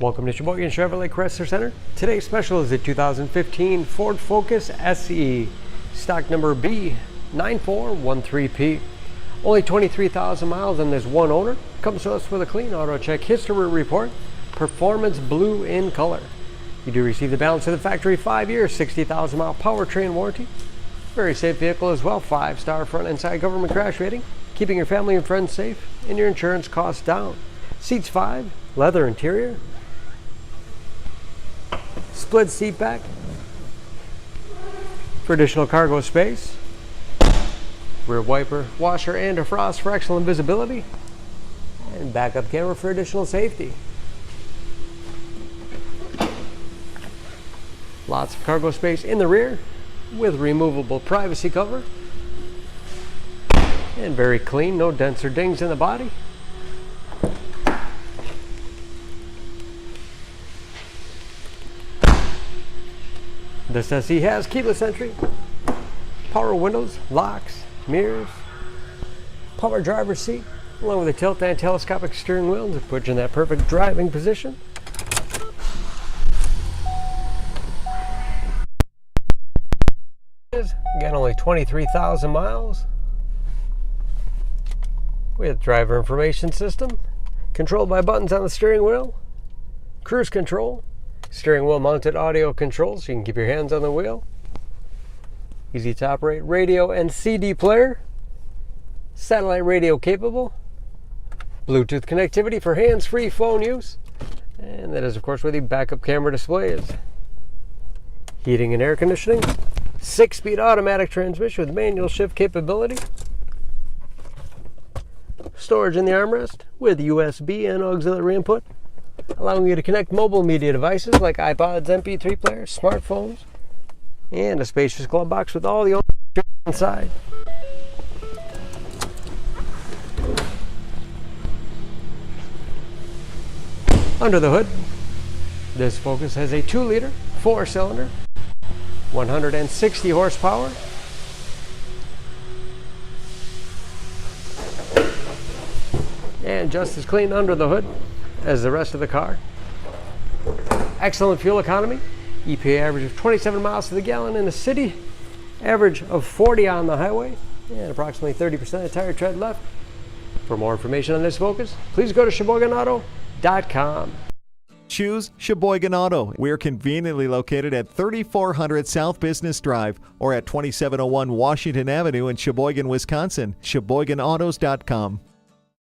Welcome to Sheboygan Chevrolet Chrysler Center. Today's special is the 2015 Ford Focus SE, stock number B9413P. Only 23,000 miles and there's one owner. Comes to us with a clean auto check history report, performance blue in color. You do receive the balance of the factory 5-year, 60,000 mile powertrain warranty. Very safe vehicle as well, 5-star front and side government crash rating, keeping your family and friends safe and your insurance costs down. Seats 5, leather interior, split seat back for additional cargo space, rear wiper, washer and defrost for excellent visibility, and backup camera for additional safety. Lots of cargo space in the rear with removable privacy cover, and very clean, no dents or dings in the body. This SE has keyless entry, power windows, locks, mirrors, power driver's seat, along with a tilt and telescopic steering wheel to put you in that perfect driving position. Again, only 23,000 miles. With driver information system, controlled by buttons on the steering wheel, cruise control, steering wheel mounted audio controls so you can keep your hands on the wheel, easy to operate radio and CD player, satellite radio capable, Bluetooth connectivity for hands-free phone use, and that is of course where the backup camera display is. Heating and air conditioning, 6-speed automatic transmission with manual shift capability, storage in the armrest with USB and auxiliary input, allowing you to connect mobile media devices like iPods, MP3 players, smartphones, and a spacious glove box with all the inside. Under the hood, this Focus has a 2-liter, 4-cylinder, 160 horsepower, and just as clean under the hood as the rest of the car. Excellent fuel economy, EPA average of 27 miles to the gallon in the city, average of 40 on the highway, and approximately 30% of tire tread left. For more information on this Focus, please go to SheboyganAuto.com. Choose Sheboygan Auto. We're conveniently located at 3400 South Business Drive or at 2701 Washington Avenue in Sheboygan, Wisconsin. SheboyganAutos.com.